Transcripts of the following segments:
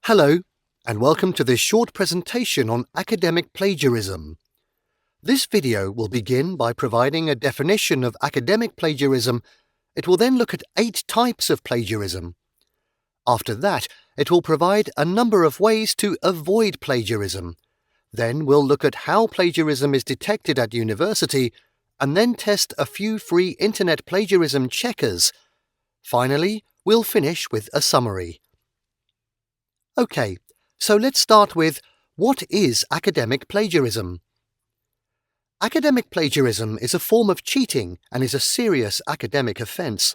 Hello, and welcome to this short presentation on academic plagiarism. This video will begin by providing a definition of academic plagiarism. It will then look at 8 types of plagiarism. After that, it will provide a number of ways to avoid plagiarism. Then we'll look at how plagiarism is detected at university, and then test a few free internet plagiarism checkers. Finally, we'll finish with a summary. Okay, so let's start with, what is academic plagiarism? Academic plagiarism is a form of cheating and is a serious academic offence.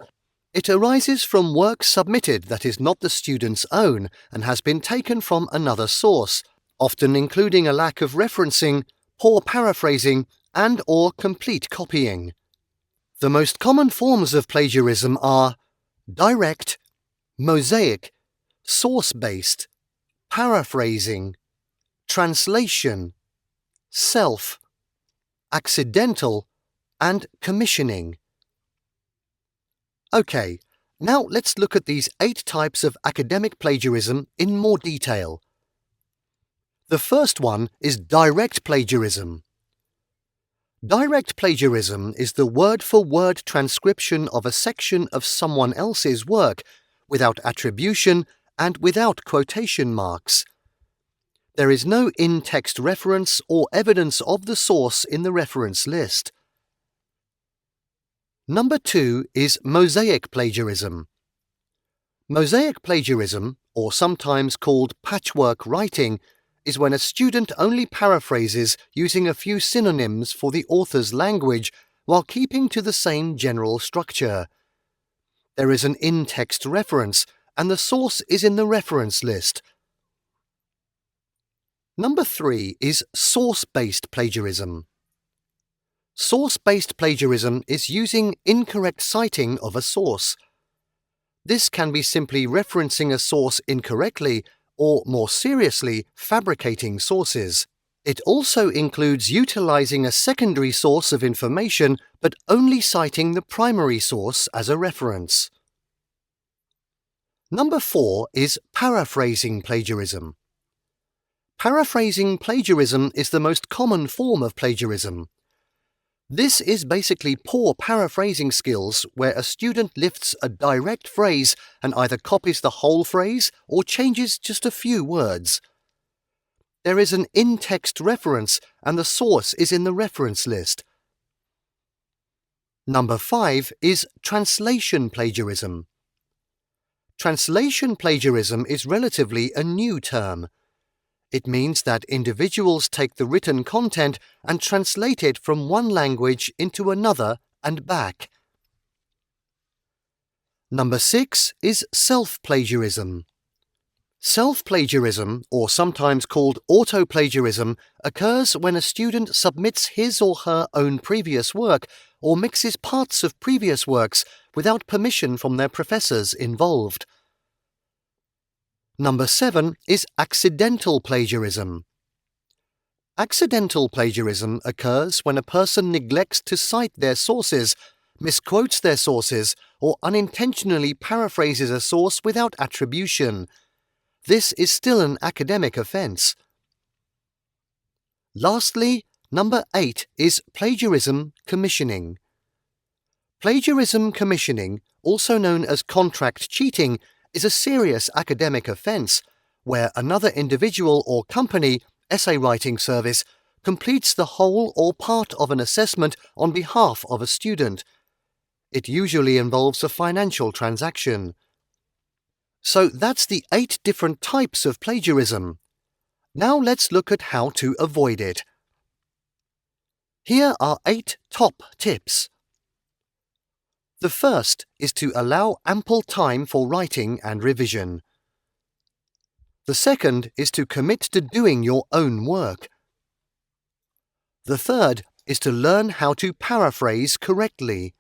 It arises from work submitted that is not the student's own and has been taken from another source, often including a lack of referencing, poor paraphrasing, and/or complete copying. The most common forms of plagiarism are direct, mosaic, source-based, paraphrasing, translation, self, accidental, and commissioning. Okay, now let's look at these 8 types of academic plagiarism in more detail. The first one is direct plagiarism. Direct plagiarism is the word-for-word transcription of a section of someone else's work without attribution and without quotation marks. There is no in-text reference or evidence of the source in the reference list. Number 2 is mosaic plagiarism. Mosaic plagiarism, or sometimes called patchwork writing, is when a student only paraphrases using a few synonyms for the author's language while keeping to the same general structure. There is an in-text reference, and the source is in the reference list. Number 3 is source-based plagiarism. Source-based plagiarism is using incorrect citing of a source. This can be simply referencing a source incorrectly or, more seriously, fabricating sources. It also includes utilizing a secondary source of information but only citing the primary source as a reference. Number 4 is paraphrasing plagiarism. Paraphrasing plagiarism is the most common form of plagiarism. This is basically poor paraphrasing skills where a student lifts a direct phrase and either copies the whole phrase or changes just a few words. There is an in-text reference and the source is in the reference list. Number 5 is translation plagiarism. Translation plagiarism is relatively a new term. It means that individuals take the written content and translate it from one language into another and back. Number 6 is self-plagiarism. Self-plagiarism, or sometimes called auto-plagiarism, occurs when a student submits his or her own previous work or mixes parts of previous works without permission from their professors involved. Number 7 is accidental plagiarism. Accidental plagiarism occurs when a person neglects to cite their sources, misquotes their sources, or unintentionally paraphrases a source without attribution. This is still an academic offence. Lastly, number 8 is plagiarism commissioning. Plagiarism commissioning, also known as contract cheating, is a serious academic offence where another individual or company, essay writing service, completes the whole or part of an assessment on behalf of a student. It usually involves a financial transaction. So that's the 8 different types of plagiarism. Now let's look at how to avoid it. Here are 8 top tips. The first is to allow ample time for writing and revision. The second is to commit to doing your own work. The third is to learn how to paraphrase correctly.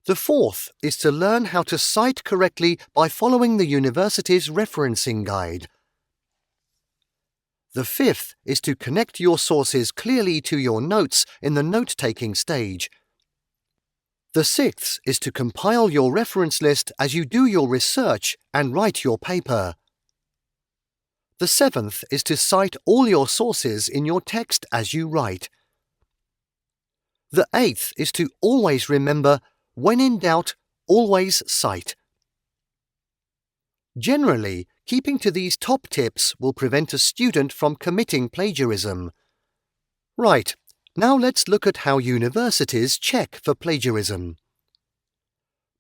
The fourth is to learn how to cite correctly by following the university's referencing guide. The fifth is to connect your sources clearly to your notes in the note-taking stage. The sixth is to compile your reference list as you do your research and write your paper. The seventh is to cite all your sources in your text as you write. The eighth is to always remember, when in doubt, always cite. Generally, keeping to these top tips will prevent a student from committing plagiarism. Right, now let's look at how universities check for plagiarism.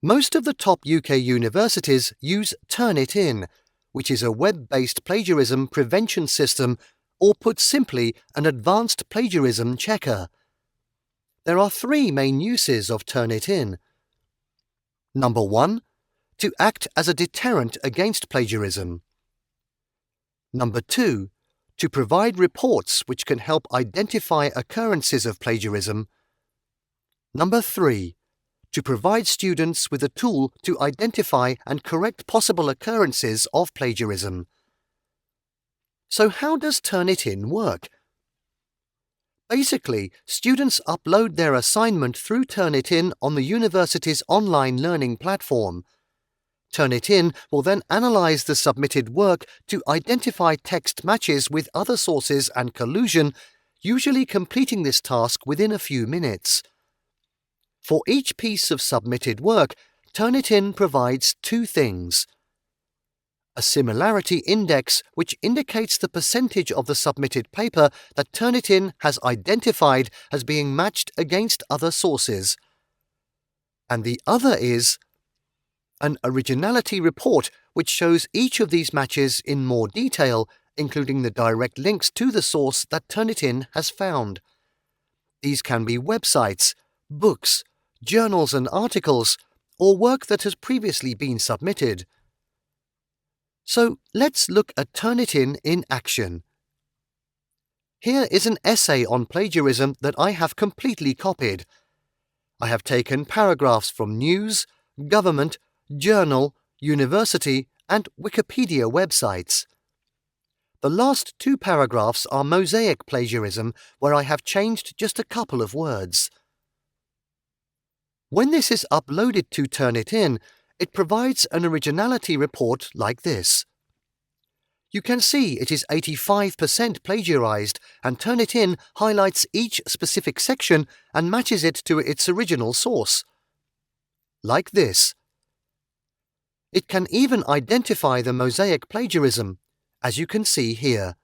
Most of the top UK universities use Turnitin, which is a web-based plagiarism prevention system, or put simply, an advanced plagiarism checker. There are three main uses of Turnitin. Number 1, to act as a deterrent against plagiarism. Number 2, to provide reports which can help identify occurrences of plagiarism. Number 3, to provide students with a tool to identify and correct possible occurrences of plagiarism. So how does Turnitin work? Basically, students upload their assignment through Turnitin on the university's online learning platform. Turnitin will then analyze the submitted work to identify text matches with other sources and collusion, usually completing this task within a few minutes. For each piece of submitted work, Turnitin provides two things: a similarity index, which indicates the percentage of the submitted paper that Turnitin has identified as being matched against other sources. And the other is an originality report, which shows each of these matches in more detail, including the direct links to the source that Turnitin has found. These can be websites, books, journals and articles, or work that has previously been submitted. So let's look at Turnitin in action. Here is an essay on plagiarism that I have completely copied. I have taken paragraphs from news, government, journal, university, and Wikipedia websites. The last two paragraphs are Mosaic Plagiarism, where I have changed just a couple of words. When this is uploaded to Turnitin, it provides an originality report like this. You can see it is 85% plagiarized, and Turnitin highlights each specific section and matches it to its original source. Like this. It can even identify the Mosaic plagiarism, as you can see here.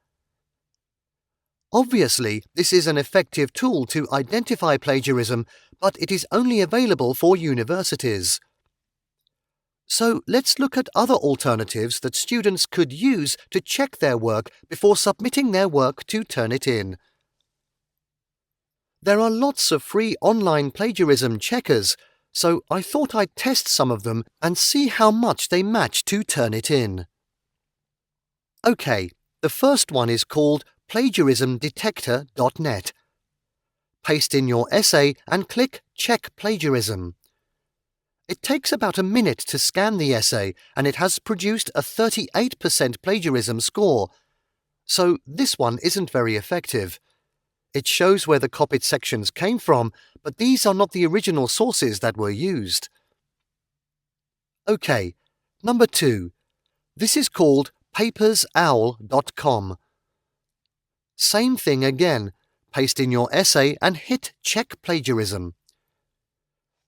Obviously, this is an effective tool to identify plagiarism, but it is only available for universities. So let's look at other alternatives that students could use to check their work before submitting their work to Turnitin. There are lots of free online plagiarism checkers, so I thought I'd test some of them and see how much they match to Turnitin. OK, the first one is called plagiarismdetector.net. Paste in your essay and click Check Plagiarism. It takes about a minute to scan the essay, and it has produced a 38% plagiarism score. So this one isn't very effective. It shows where the copied sections came from, but these are not the original sources that were used. OK, number 2. This is called papersowl.com. Same thing again. Paste in your essay and hit Check Plagiarism.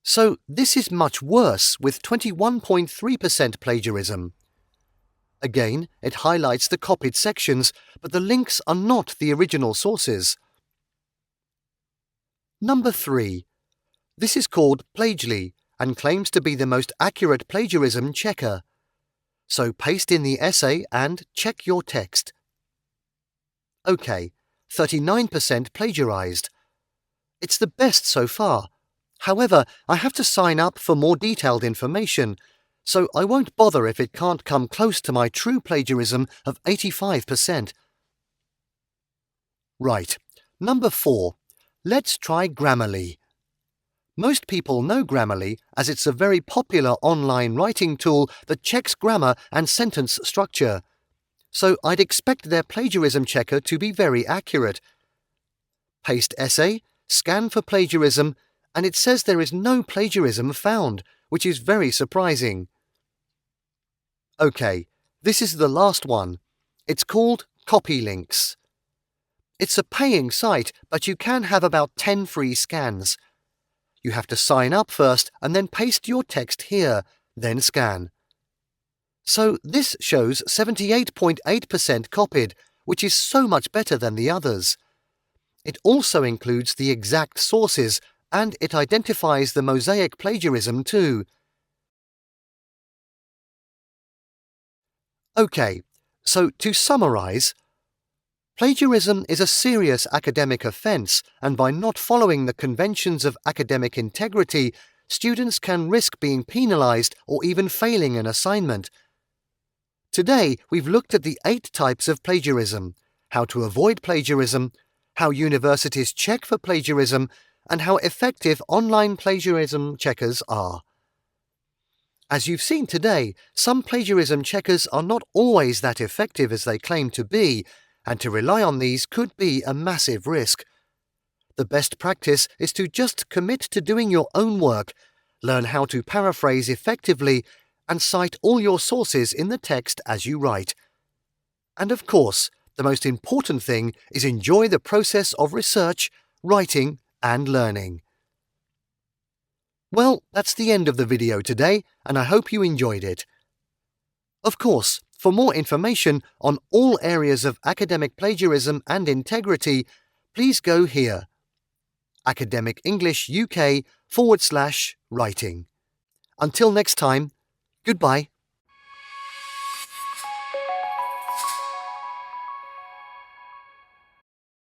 So this is much worse, with 21.3% plagiarism. Again, it highlights the copied sections, but the links are not the original sources. Number 3. This is called Plagely and claims to be the most accurate plagiarism checker. So paste in the essay and check your text. OK, 39% plagiarized. It's the best so far. However, I have to sign up for more detailed information, so I won't bother if it can't come close to my true plagiarism of 85%. Right, number 4. Let's try Grammarly. Most people know Grammarly as it's a very popular online writing tool that checks grammar and sentence structure. So I'd expect their plagiarism checker to be very accurate. Paste essay, scan for plagiarism, and it says there is no plagiarism found, which is very surprising. OK, this is the last one. It's called Copy Links. It's a paying site, but you can have about 10 free scans. You have to sign up first and then paste your text here, then scan. So this shows 78.8% copied, which is so much better than the others. It also includes the exact sources, and it identifies the Mosaic Plagiarism too. OK, so to summarize, plagiarism is a serious academic offence, and by not following the conventions of academic integrity, students can risk being penalised or even failing an assignment. Today, we've looked at the 8 types of plagiarism, how to avoid plagiarism, how universities check for plagiarism, and how effective online plagiarism checkers are. As you've seen today, some plagiarism checkers are not always that effective as they claim to be, and to rely on these could be a massive risk. The best practice is to just commit to doing your own work, learn how to paraphrase effectively, and cite all your sources in the text as you write. And of course, the most important thing is enjoy the process of research, writing, and learning. Well, that's the end of the video today, and I hope you enjoyed it. Of course, for more information on all areas of academic plagiarism and integrity, please go here. Academic English UK /writing. Until next time, goodbye.